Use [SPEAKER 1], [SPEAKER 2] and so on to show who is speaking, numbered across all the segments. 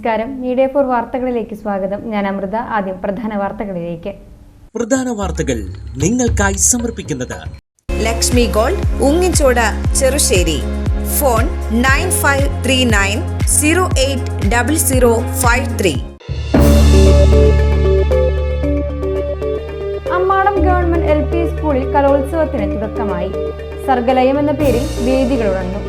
[SPEAKER 1] നമസ്കാരം. Media for വാർത്തകളിലേക്ക് സ്വാഗതം. ഞാൻ അമൃത. ആദ്യം പ്രധാന വാർത്തകളിലേക്ക്.
[SPEAKER 2] പ്രധാന വാർത്തകൾ നിങ്ങൾക്കായി സമർപ്പിക്കുന്നത്
[SPEAKER 3] ലക്ഷ്മി ഗോൾഡ്, ഉങ്ങിച്ചോട്, Cherussery. Phone 9539080053.
[SPEAKER 1] Ammadam government LP സ്കൂളിൽ കലോത്സവത്തിന് തുടക്കമായി. സർഗലയം എന്ന പേരിൽ വേദികൾ ഉണർന്നു.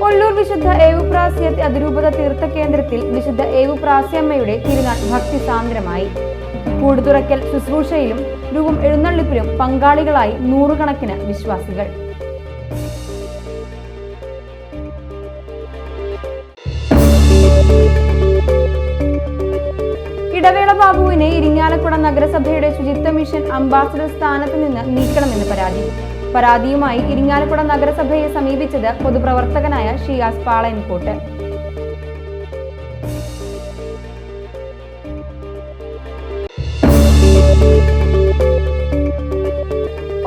[SPEAKER 1] ഒല്ലൂർ വിശുദ്ധ ഏവുപ്രാസ്യ അതിരൂപത തീർത്ഥ കേന്ദ്രത്തിൽ വിശുദ്ധ ഏവുപ്രാസ്യമ്മയുടെ തിരുനാൾ ഭക്തിസാന്ദ്രമായി. കൂടുതുറക്കൽ ശുശ്രൂഷയിലും രൂപം എഴുന്നള്ളിപ്പിലും പങ്കാളികളായി നൂറുകണക്കിന് വിശ്വാസികൾ. ഇടവേള ബാബുവിനെ ഇരിങ്ങാലക്കുട നഗരസഭയുടെ ശുചിത്വ മിഷൻ അംബാസഡർ സ്ഥാനത്ത് നിന്ന് നീക്കണമെന്ന് പരാതിയുമായി ഇരിങ്ങാലക്കുട നഗരസഭയെ സമീപിച്ചത് പൊതുപ്രവർത്തകനായ ഷിയാസ് പാളയൻകോട്ട്.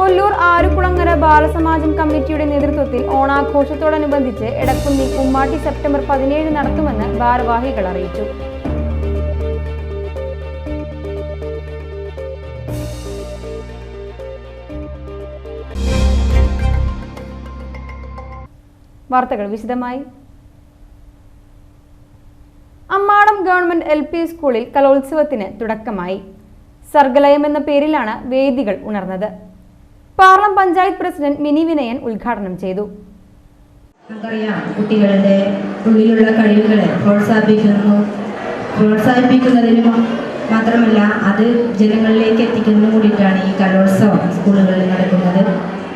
[SPEAKER 1] ഒല്ലൂർ ആരുകുളങ്ങര ബാലസമാജം കമ്മിറ്റിയുടെ നേതൃത്വത്തിൽ ഓണാഘോഷത്തോടനുബന്ധിച്ച് എടക്കുന്നി കുമ്മാട്ടി സെപ്റ്റംബർ 17 നടത്തുമെന്ന് ഭാരവാഹികൾ അറിയിച്ചു. വാർത്തകൾ വിശദമായി. അമ്മാടം ഗവൺമെന്റ് LP സ്കൂളിൽ കലോത്സവത്തിന് തുടക്കമായി. സർഗലയം എന്ന പേരിലാണ് വേദികൾ ഉണർന്നത്. പാർലം പഞ്ചായത്ത് പ്രസിഡന്റ് മിനി വിനയൻ ഉദ്ഘാടനം ചെയ്തു.
[SPEAKER 4] നമുക്കറിയാം, കുട്ടികളുടെ ഉള്ളിലുള്ള കഴിവുകളെ പ്രോത്സാഹിപ്പിക്കുന്നതിനും മാത്രമല്ല അത് ജനങ്ങളിലേക്ക് എത്തിക്കുന്നതിനും കൂടിയിട്ടാണ് ഈ കലോത്സവം സ്കൂളുകളിൽ നടക്കുന്നത്.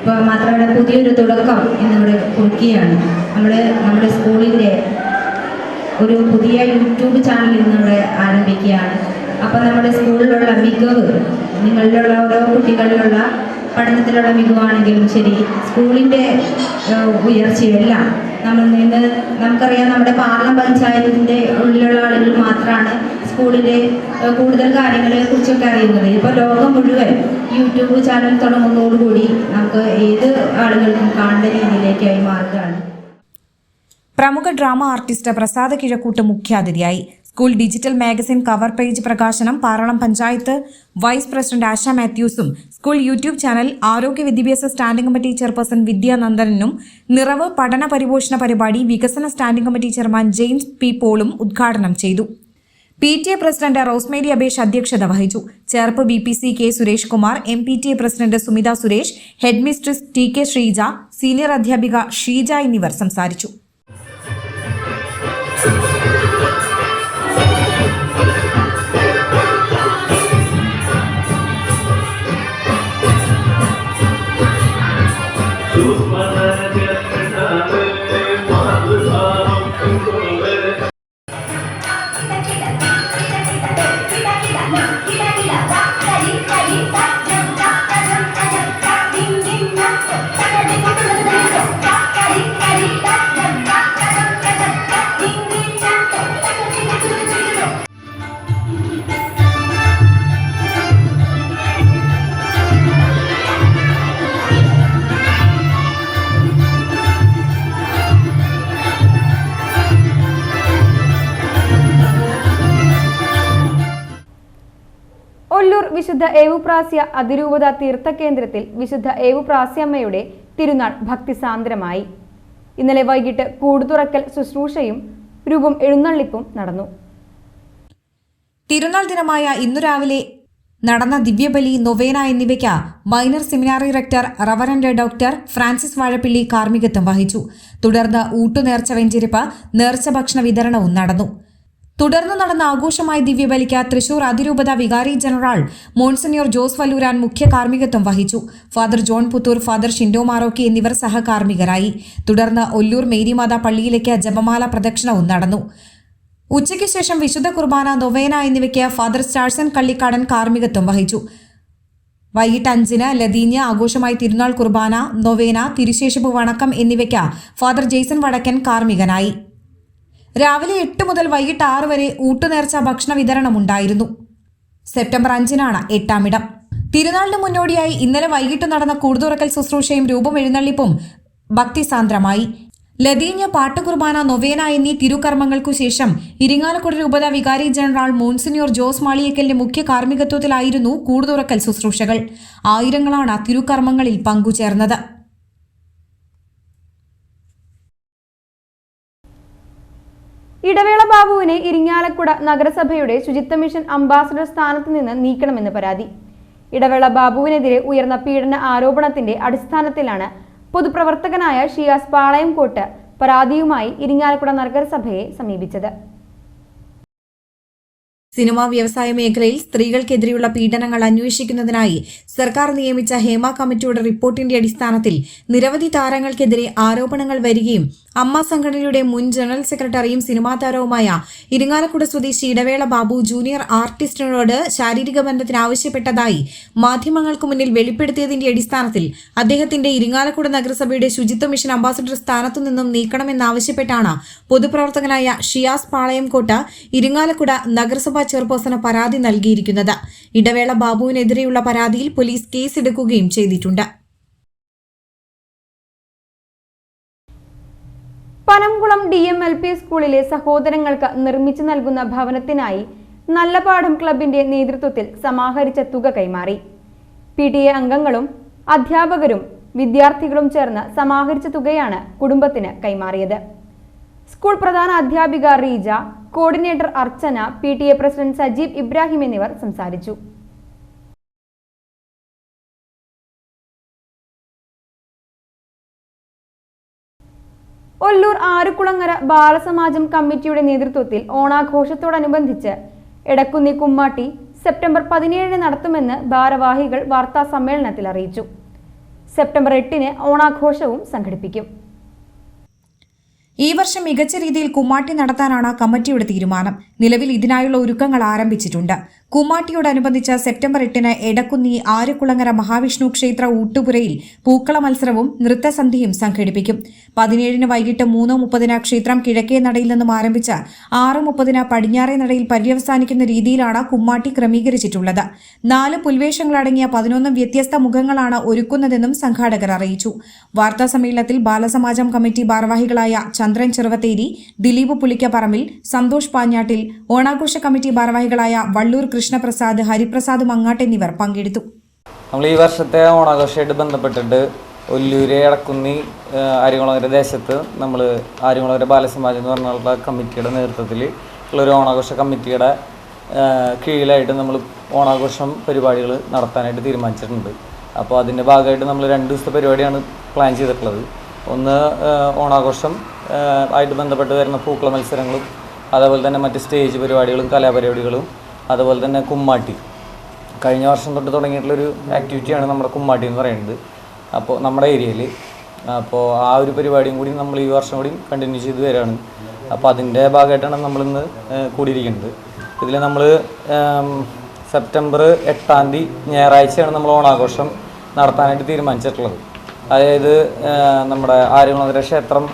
[SPEAKER 4] ഇപ്പോൾ മാത്രമല്ല, പുതിയൊരു തുടക്കം ഇന്നിവിടെ കുറിക്കുകയാണ്. നമ്മുടെ സ്കൂളിൻ്റെ ഒരു പുതിയ യൂട്യൂബ് ചാനൽ ഇന്നിവിടെ ആരംഭിക്കുകയാണ്. അപ്പോൾ നമ്മുടെ സ്കൂളിലുള്ള മികവ്, നിങ്ങളിലുള്ള ഓരോ കുട്ടികളിലുള്ള പഠനത്തിലുള്ള മികവാണെങ്കിലും ശരി, സ്കൂളിൻ്റെ ഉയർച്ചയെല്ലാം നമുക്കറിയാം. നമ്മുടെ പാർലം പഞ്ചായത്തിൻ്റെ ഉള്ളിലുള്ള ആളുകൾ മാത്രമാണ് സ്കൂളിലെ കൂടുതൽ കാര്യങ്ങളെ കുറിച്ചൊക്കെ അറിയുന്നത്. ഇപ്പോൾ ലോകം മുഴുവൻ യൂട്യൂബ് ചാനൽ തുടങ്ങുന്നതോടുകൂടി നമുക്ക് ഏത് ആളുകൾക്കും കാണേണ്ട രീതിയിലേക്കായി മാറുകയാണ്.
[SPEAKER 5] പ്രമുഖ ഡ്രാമ ആർട്ടിസ്റ്റ് പ്രസാദ് കിഴക്കൂട്ട് മുഖ്യാതിഥിയായി. School digital magazine cover page പ്രകാശനം പാറളം പഞ്ചായത്ത് വൈസ് പ്രസിഡന്റ് ആശ മാത്യൂസും സ്കൂൾ യൂട്യൂബ് ചാനൽ ആരോഗ്യ വിദ്യാഭ്യാസ സ്റ്റാൻഡിംഗ് കമ്മിറ്റി ചെയർപേഴ്സൺ വിദ്യാനന്ദനും നിറവ് പഠന പരിപോഷണ പരിപാടി വികസന standing committee chairman James P പോളും ഉദ്ഘാടനം ചെയ്തു. PTA പ്രസിഡന്റ് റോസ്മേരി അബേഷ് അധ്യക്ഷത വഹിച്ചു. Cherpu BPC K Suresh Kumar, MPTA president Sumitha Suresh, head mistress TK Sreeja, senior അധ്യാപിക ഷീജ എന്നിവർ സംസാരിച്ചു.
[SPEAKER 1] ഒല്ലൂർ വിശുദ്ധ ഏവുപ്രാസ്യ അതിരൂപത തീർത്ഥ കേന്ദ്രത്തിൽ വിശുദ്ധ ഏവുപ്രാസ്യമ്മയുടെ തിരുനാൾ ഭക്തിസാന്ദ്രമായി. ഇന്നലെ വൈകിട്ട് കൂടുതുറക്കൽ ശുശ്രൂഷയും രൂപം എഴുന്നള്ളിപ്പും നടന്നു.
[SPEAKER 5] തിരുനാൾ ദിനമായ ഇന്നു രാവിലെ നടന്ന ദിവ്യബലി, നൊവേന എന്നിവയ്ക്ക് minor seminary rector reverend doctor Francis Vazhappilly കാർമ്മികത്വം വഹിച്ചു. തുടർന്ന് ഊട്ടുനേർച്ച വെഞ്ചിരിപ്പ്, നേർച്ച ഭക്ഷണ വിതരണവും നടന്നു. തുടർന്ന് നടന്ന ആഘോഷമായ ദിവ്യബലിക്ക് തൃശൂർ അതിരൂപത വികാരി ജനറൽ മോൺസിഞ്ഞോർ ജോസ് വല്ലൂരാൻ മുഖ്യ കാർമ്മികത്വം വഹിച്ചു. Father John Puthur, father Shindo Marokki എന്നിവർ സഹകാർമ്മികരായി. തുടർന്ന് ഒല്ലൂർ മേരിമാത പള്ളിയിലേക്ക് ജപമാല പ്രദക്ഷിണവും നടന്നു. ഉച്ചയ്ക്ക് ശേഷം വിശുദ്ധ കുർബാന, നൊവേന എന്നിവയ്ക്ക് ഫാദർ സ്റ്റാഴ്സൺ കള്ളിക്കാടൻ കാർമ്മികത്വം വഹിച്ചു. വൈകിട്ട് 5-ന് ലതീഞ്ഞ് ആഘോഷമായി തിരുനാൾ കുർബാന, നൊവേന, തിരുശേഷിപ്പ് വണക്കം എന്നിവയ്ക്ക് ഫാദർ ജെയ്സൺ വടക്കൻ കാർമ്മികനായി. രാവിലെ 8 മുതൽ വൈകിട്ട് 6 വരെ ഊട്ടുനേർച്ച ഭക്ഷണ വിതരണം ഉണ്ടായിരുന്നു. സെപ്റ്റംബർ 5-നാണ് 8ാം ഇടം. തിരുനാളിന് മുന്നോടിയായി ഇന്നലെ വൈകിട്ട് നടന്ന കൂടുതുറക്കൽ ശുശ്രൂഷയും രൂപമെഴുന്നള്ളിപ്പും ഭക്തിസാന്ദ്രമായി. ലതീഞ്ഞ പാട്ടുകുർബാന, നൊവേന എന്നീ തിരുകർമ്മങ്ങൾക്കു ശേഷം ഇരിങ്ങാലക്കുട രൂപത വികാരി ജനറൽ മോൺസിഞ്ഞോർ ജോസ് മാളിയേക്കലിന്റെ മുഖ്യ കാർമ്മികത്വത്തിലായിരുന്നു കൂടുതുറക്കൽ ശുശ്രൂഷകൾ. ആയിരങ്ങളാണ് തിരുകർമ്മങ്ങളിൽ പങ്കുചേർന്നത്.
[SPEAKER 1] ഇടവേള ബാബുവിനെ ഇരിങ്ങാലക്കുട നഗരസഭയുടെ ശുചിത്വ മിഷൻ അംബാസഡർ സ്ഥാനത്ത് നിന്ന് നീക്കണമെന്ന് പരാതി. ഇടവേള ബാബുവിനെതിരെ ഉയർന്ന പീഡന ആരോപണത്തിന്റെ അടിസ്ഥാനത്തിലാണ് പൊതുപ്രവർത്തകനായ ഷിയാസ് പാളയംകോട്ട് പരാതിയുമായി ഇരിങ്ങാലക്കുട നഗരസഭയെ സമീപിച്ചത്.
[SPEAKER 5] സിനിമാ വ്യവസായ മേഖലയിൽ സ്ത്രീകൾക്കെതിരെയുള്ള പീഡനങ്ങൾ അന്വേഷിക്കുന്നതിനായി സർക്കാർ നിയമിച്ച ഹേമ കമ്മിറ്റിയുടെ റിപ്പോർട്ടിന്റെ അടിസ്ഥാനത്തിൽ നിരവധി താരങ്ങൾക്കെതിരെ ആരോപണങ്ങൾ വരികയും അമ്മ സംഘടനയുടെ മുൻ ജനറൽ സെക്രട്ടറിയും സിനിമാ താരവുമായ ഇരിങ്ങാലക്കുട സ്വദേശി ഇടവേള ബാബു ജൂനിയർ ആർട്ടിസ്റ്റിനോട് ശാരീരിക ബന്ധത്തിന് ആവശ്യപ്പെട്ടതായി മാധ്യമങ്ങൾക്ക് മുന്നിൽ വെളിപ്പെടുത്തിയതിന്റെ അടിസ്ഥാനത്തിൽ അദ്ദേഹത്തിന്റെ ഇരിങ്ങാലക്കുട നഗരസഭയുടെ ശുചിത്വ മിഷൻ അംബാസഡർ സ്ഥാനത്തു നിന്നും നീക്കണമെന്നാവശ്യപ്പെട്ടാണ് പൊതുപ്രവർത്തകനായ ഷിയാസ് പാളയംകോട്ട് ഇരിങ്ങാലക്കുട നഗരസഭ ചെയർപേഴ്സണ് പരാതി നൽകിയിരിക്കുന്നത്. ഇടവേള ബാബുവിനെതിരെയുള്ള പരാതിയിൽ പോലീസ് കേസെടുക്കുകയും ചെയ്തിട്ടുണ്ട്.
[SPEAKER 1] പനംകുളം DMLP സ്കൂളിലെ സഹോദരങ്ങൾക്ക് നിർമ്മിച്ചു നൽകുന്ന ഭവനത്തിനായി നല്ലപാഠം ക്ലബിന്റെ നേതൃത്വത്തിൽ സമാഹരിച്ച തുക കൈമാറി. PTA അംഗങ്ങളും അധ്യാപകരും വിദ്യാർത്ഥികളും ചേർന്ന് സമാഹരിച്ച തുകയാണ് കുടുംബത്തിന് കൈമാറിയത്. സ്കൂൾ പ്രധാന അധ്യാപിക റീജ, കോർഡിനേറ്റർ അർച്ചന, PTA പ്രസിഡന്റ് സജീബ് ഇബ്രാഹിം എന്നിവർ സംസാരിച്ചു. ഒല്ലൂർ ആരുക്കുളങ്ങര ബാലസമാജം കമ്മിറ്റിയുടെ നേതൃത്വത്തിൽ ഓണാഘോഷത്തോടനുബന്ധിച്ച് എടക്കുന്നി കുമ്മാട്ടി സെപ്റ്റംബർ 17 നടത്തുമെന്ന് ഭാരവാഹികൾ വാർത്താ സമ്മേളനത്തിൽ അറിയിച്ചു. സെപ്റ്റംബർ 8 ഓണാഘോഷവും സംഘടിപ്പിക്കും.
[SPEAKER 5] ഈ വർഷം മികച്ച രീതിയിൽ കുമ്മാട്ടി നടത്താനാണ് കമ്മിറ്റിയുടെ തീരുമാനം. നിലവിൽ ഇതിനായുള്ള ഒരുക്കങ്ങൾ ആരംഭിച്ചിട്ടുണ്ട്. കുമ്മാട്ടിയോടനുബന്ധിച്ച് സെപ്റ്റംബർ 8 എടക്കുന്നി ആരുക്കുളങ്ങര മഹാവിഷ്ണു ക്ഷേത്ര ഊട്ടുപുരയിൽ പൂക്കള മത്സരവും നൃത്തസന്ധ്യയും സംഘടിപ്പിക്കും. 17 വൈകിട്ട് 3:30 ക്ഷേത്രം കിഴക്കേ നടയിൽ നിന്നും ആരംഭിച്ച് 6:30 പടിഞ്ഞാറേ നടയിൽ പര്യവസാനിക്കുന്ന രീതിയിലാണ് കുമ്മാട്ടി ക്രമീകരിച്ചിട്ടുള്ളത്. 4 പുൽവേഷങ്ങളടങ്ങിയ 11 വ്യത്യസ്ത മുഖങ്ങളാണ് ഒരുക്കുന്നതെന്നും സംഘാടകർ അറിയിച്ചു. വാർത്താ സമ്മേളനത്തിൽ ബാലസമാജം കമ്മിറ്റി ഭാരവാഹികളായ ചന്ദ്രൻ ചെറുവത്തേരി, ദിലീപ് പുലിക്കപ്പറമ്പിൽ, സന്തോഷ് പാഞ്ഞാട്ടിൽ, ഓണാഘോഷ കമ്മിറ്റി ഭാരവാഹികളായ വള്ളൂർ കൃഷ്ണപ്രസാദ്, ഹരിപ്രസാദ് മങ്ങാട്ട് എന്നിവർ പങ്കെടുത്തു.
[SPEAKER 6] നമ്മൾ ഈ വർഷത്തെ ഓണാഘോഷമായിട്ട് ബന്ധപ്പെട്ടിട്ട് ഒല്ലൂര്, എടക്കുന്നി, ആര്യകുളങ്ങര ദേശത്ത് നമ്മൾ ആര്യകുളങ്ങര ബാലസമാജം എന്ന് പറഞ്ഞുള്ള കമ്മിറ്റിയുടെ നേതൃത്വത്തിൽ ഉള്ളൊരു ഓണാഘോഷ കമ്മിറ്റിയുടെ കീഴിലായിട്ട് നമ്മൾ ഓണാഘോഷം പരിപാടികൾ നടത്താനായിട്ട് തീരുമാനിച്ചിട്ടുണ്ട്. അപ്പോൾ അതിൻ്റെ ഭാഗമായിട്ട് നമ്മൾ 2 ദിവസത്തെ പരിപാടിയാണ് പ്ലാൻ ചെയ്തിട്ടുള്ളത്. ഒന്ന് ഓണാഘോഷം ആയിട്ട് ബന്ധപ്പെട്ട് വരുന്ന പൂക്കള മത്സരങ്ങളും അതേപോലെ തന്നെ മറ്റ് സ്റ്റേജ് പരിപാടികളും കലാപരിപാടികളും അതുപോലെ തന്നെ കുമ്മാട്ടി. കഴിഞ്ഞ വർഷം തൊട്ട് തുടങ്ങിയിട്ടുള്ളൊരു ആക്ടിവിറ്റിയാണ് നമ്മുടെ കുമ്മാട്ടി എന്ന് പറയുന്നത്. അപ്പോൾ നമ്മുടെ ഏരിയയിൽ അപ്പോൾ ആ ഒരു പരിപാടിയും കൂടി നമ്മൾ ഈ വർഷം കൂടി കണ്ടിന്യൂ ചെയ്ത് വരികയാണ്. അപ്പോൾ അതിൻ്റെ ഭാഗമായിട്ടാണ് നമ്മളിന്ന് കൂടിയിരിക്കുന്നത്. ഇതിൽ നമ്മൾ സെപ്റ്റംബർ 8 ഞായറാഴ്ചയാണ് നമ്മൾ ഓണാഘോഷം നടത്താനായിട്ട് തീരുമാനിച്ചിട്ടുള്ളത്. അതായത് നമ്മുടെ ആര്യകുളങ്ങര ക്ഷേത്രം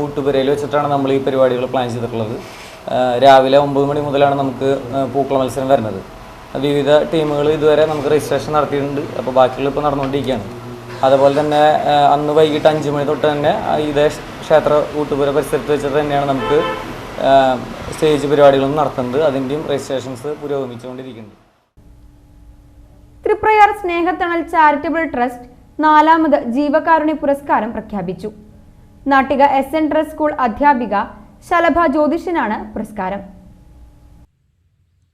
[SPEAKER 6] ഊട്ടുപുരയിൽ വെച്ചിട്ടാണ് നമ്മൾ ഈ പരിപാടികൾ പ്ലാൻ ചെയ്തിട്ടുള്ളത്. രാവിലെ 9 മണി മുതലാണ് നമുക്ക് പൂക്കള മത്സരം വരുന്നത്. വിവിധ ടീമുകൾ ഇതുവരെ നമുക്ക് രജിസ്ട്രേഷൻ നടത്തിയിട്ടുണ്ട്. അപ്പോൾ ബാക്കിയുള്ള ഇപ്പോൾ നടന്നുകൊണ്ടിരിക്കുകയാണ്. അതുപോലെ തന്നെ അന്ന് വൈകിട്ട് 5 മണി തൊട്ട് തന്നെ ഇതേ ക്ഷേത്ര ഊട്ടുപുര പരിസരത്ത് വെച്ചിട്ട് തന്നെയാണ് നമുക്ക് സ്റ്റേജ് പരിപാടികളും നടത്തുന്നത്. അതിൻ്റെയും രജിസ്ട്രേഷൻസ് പുരോഗമിച്ചുകൊണ്ടിരിക്കുന്നുണ്ട്.
[SPEAKER 1] തൃപ്രയാർ സ്നേഹത്തണൽ ചാരിറ്റബിൾ ട്രസ്റ്റ് 4ാമത് ജീവകാരുണ്യ പുരസ്കാരം പ്രഖ്യാപിച്ചു. നാട്ടിക SN ട്രസ്റ്റ് സ്കൂൾ അധ്യാപിക ശലഭ ജ്യോതിഷനാണ് പുരസ്കാരം.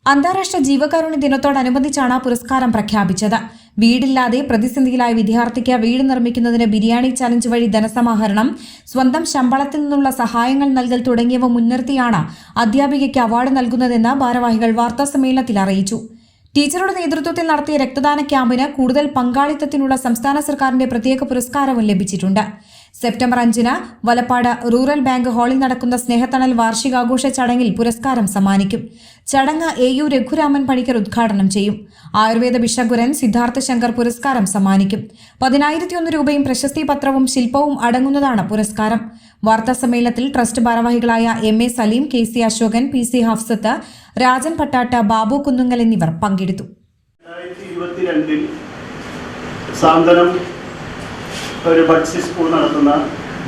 [SPEAKER 5] അന്താരാഷ്ട്ര ജീവകാരുണ്യ ദിനത്തോടനുബന്ധിച്ചാണ് പുരസ്കാരം പ്രഖ്യാപിച്ചത്. വീടില്ലാതെ പ്രതിസന്ധിയിലായ വിദ്യാർത്ഥിക്ക് വീട് നിർമ്മിക്കുന്നതിന് ബിരിയാണി ചലഞ്ച് വഴി ധനസമാഹരണം, സ്വന്തം ശമ്പളത്തിൽ നിന്നുള്ള സഹായങ്ങൾ നൽകൽ തുടങ്ങിയവ മുൻനിർത്തിയാണ് അധ്യാപികയ്ക്ക് അവാർഡ് നൽകുന്നതെന്ന് ഭാരവാഹികൾ വാർത്താസമ്മേളനത്തിൽ അറിയിച്ചു. ടീച്ചറുടെ നേതൃത്വത്തിൽ നടത്തിയ രക്തദാന ക്യാമ്പിന് കൂടുതൽ പങ്കാളിത്തത്തിനുള്ള സംസ്ഥാന സർക്കാരിന്റെ പ്രത്യേക പുരസ്കാരവും ലഭിച്ചിട്ടുണ്ട്. സെപ്റ്റംബർ 5-ന് വലപ്പാട് റൂറൽ ബാങ്ക് ഹാളിൽ നടക്കുന്ന സ്നേഹത്തണൽ വാർഷികാഘോഷ ചടങ്ങിൽ പുരസ്കാരം സമ്മാനിക്കും. ചടങ്ങ് AU രഘുരാമൻ പണിക്കർ ഉദ്ഘാടനം ചെയ്യും. ആയുർവേദ ഭിഷഗ്വരൻ സിദ്ധാർത്ഥ ശങ്കർ പുരസ്കാരം സമ്മാനിക്കും. 10,001 രൂപയും പ്രശസ്തി പത്രവും ശില്പവും അടങ്ങുന്നതാണ് പുരസ്കാരം. വാർത്താസമ്മേളനത്തിൽ ട്രസ്റ്റ് ഭാരവാഹികളായ MA Saleem, KC Ashokan, PC Hafsath, Rajan Pattat, Babu Kunnungal എന്നിവർ പങ്കെടുത്തു.
[SPEAKER 7] 2022 സാന്ത്വനം ഒരു ബഡ്സി സ്കൂൾ നടത്തുന്ന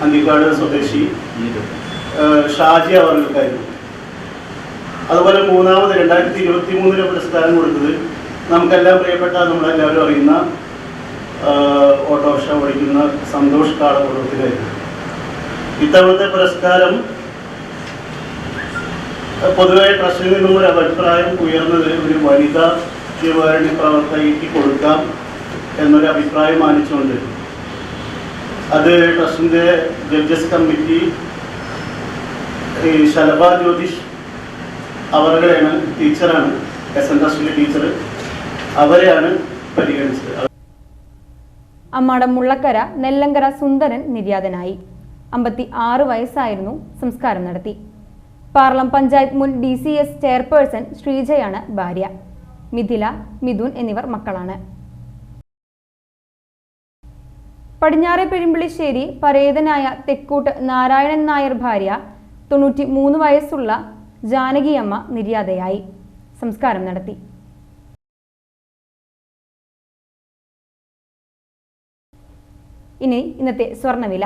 [SPEAKER 7] അന്തിക്കാട് സ്വദേശി ഷാജി അവർക്കായിരുന്നു. അതുപോലെ മൂന്നാമത് 2023 പുരസ്കാരം കൊടുത്തത് നമുക്കെല്ലാം പ്രിയപ്പെട്ട നമ്മളെല്ലാവരും അറിയുന്ന ഓട്ടോറിക്ഷ ഓടിക്കുന്ന സന്തോഷ് കാളകുളത്തിലായിരുന്നു. ഇത്തവണത്തെ പുരസ്കാരം പൊതുവെ ട്രസ്റ്റിൽ നിന്നും ഒരു അഭിപ്രായം ഉയർന്നത് ഒരു വനിതാ ജീവകാരുണ്യ പ്രവർത്തകയ്ക്ക് കൊടുക്കാം എന്നൊരു അഭിപ്രായം മാനിച്ചുകൊണ്ട് അത് ട്രസ്റ്റിൻ്റെ ജഡ്ജസ് കമ്മിറ്റി ശലഭ ജ്യോതിഷ് അവരുടെയാണ്, ടീച്ചറാണ്, SN ട്രസ്റ്റിലെ ടീച്ചർ, അവരെയാണ് പരിഗണിച്ചത്.
[SPEAKER 1] അമ്മാടം മുള്ളക്കര നെല്ലങ്കര സുന്ദരൻ നിര്യാതനായി. 56 വയസ്സായിരുന്നു. സംസ്കാരം നടത്തി. പാർലം പഞ്ചായത്ത് മുൻ DCS ചെയർപേഴ്സൺ ശ്രീജയാണ് ഭാര്യ. മിഥില, മിഥുൻ എന്നിവർ മക്കളാണ്. പടിഞ്ഞാറെ പെരുമ്പിളിശ്ശേരി പരേതനായ തെക്കൂട്ട് നാരായണൻ നായർ ഭാര്യ 93 വയസ്സുള്ള ജാനകിയമ്മ നിര്യാതയായി. സംസ്കാരം നടത്തി. ഇനി ഇന്നത്തെ സ്വർണ്ണവില.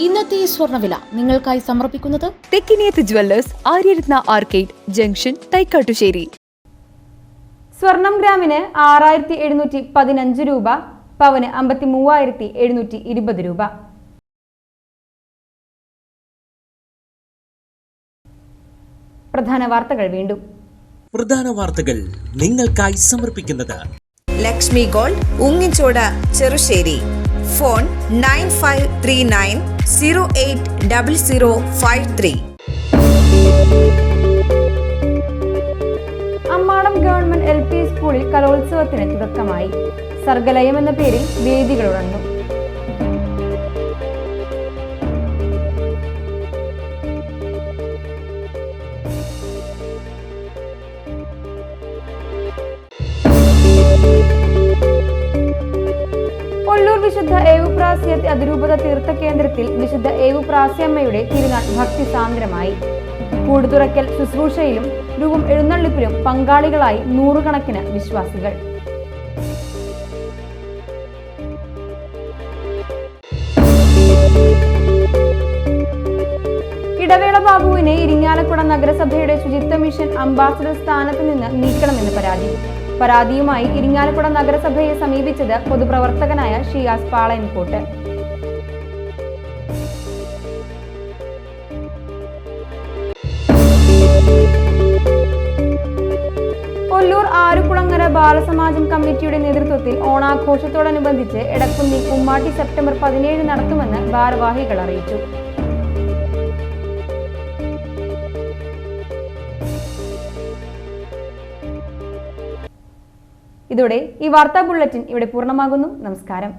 [SPEAKER 8] ഇന്നത്തെ സ്വർണ്ണവില നിങ്ങൾക്കായി സമർപ്പിക്കുന്നത്
[SPEAKER 9] Thekkiniyath jewellers, Aryaratna arcade junction, Thaikkattussery.
[SPEAKER 1] സ്വർണം ഗ്രാമിന് 6,715 രൂപ, പവന് 53,720 രൂപ. പ്രധാന വാർത്തകൾ വീണ്ടും.
[SPEAKER 2] പ്രധാന വാർത്തകൾ നിങ്ങൾക്കായി സമർപ്പിക്കുന്നത്
[SPEAKER 3] ലക്ഷ്മി ഗോൾഡ്, ഉങ്ങിച്ചോട്, Cherussery. Phone 9539080053.
[SPEAKER 1] Ammadam government LP സ്കൂളിൽ കലോത്സവത്തിന് തുടക്കമായി. സർഗലയം എന്ന പേരിൽ വേദികൾ ഉണർന്നു. ഒല്ലൂർ വിശുദ്ധ ഏവുപ്രാസ്യ അതിരൂപത തീർത്ഥ കേന്ദ്രത്തിൽ വിശുദ്ധ ഏവുപ്രാസ്യമ്മയുടെ തിരുനാൾ ഭക്തിസാന്ദ്രമായി. കൂടുതുറക്കൽ ശുശ്രൂഷയിലും രൂപം എഴുന്നള്ളിപ്പിലും പങ്കാളികളായി നൂറുകണക്കിന് വിശ്വാസികൾ. ഇടവേള ബാബുവിനെ ഇരിങ്ങാലക്കുട നഗരസഭയുടെ ശുചിത്വ മിഷൻ അംബാസഡർ സ്ഥാനത്ത് നിന്ന് നീക്കണമെന്ന് പരാതിയുമായി ഇരിങ്ങാലക്കുട നഗരസഭയെ സമീപിച്ചത് പൊതുപ്രവർത്തകനായ ഷിയാസ് പാളയൻകോട്ട്. ഒല്ലൂർ ആരുകുളങ്ങര ബാലസമാജം കമ്മിറ്റിയുടെ നേതൃത്വത്തിൽ ഓണാഘോഷത്തോടനുബന്ധിച്ച് എടക്കുന്നി കുമ്മാട്ടി സെപ്റ്റംബർ 17 നടത്തുമെന്ന് ഭാരവാഹികൾ അറിയിച്ചു. ഇതോടെ ഈ വാർത്താ ബുള്ളറ്റിൻ ഇവിടെ പൂർണ്ണമാകുന്നു. നമസ്കാരം.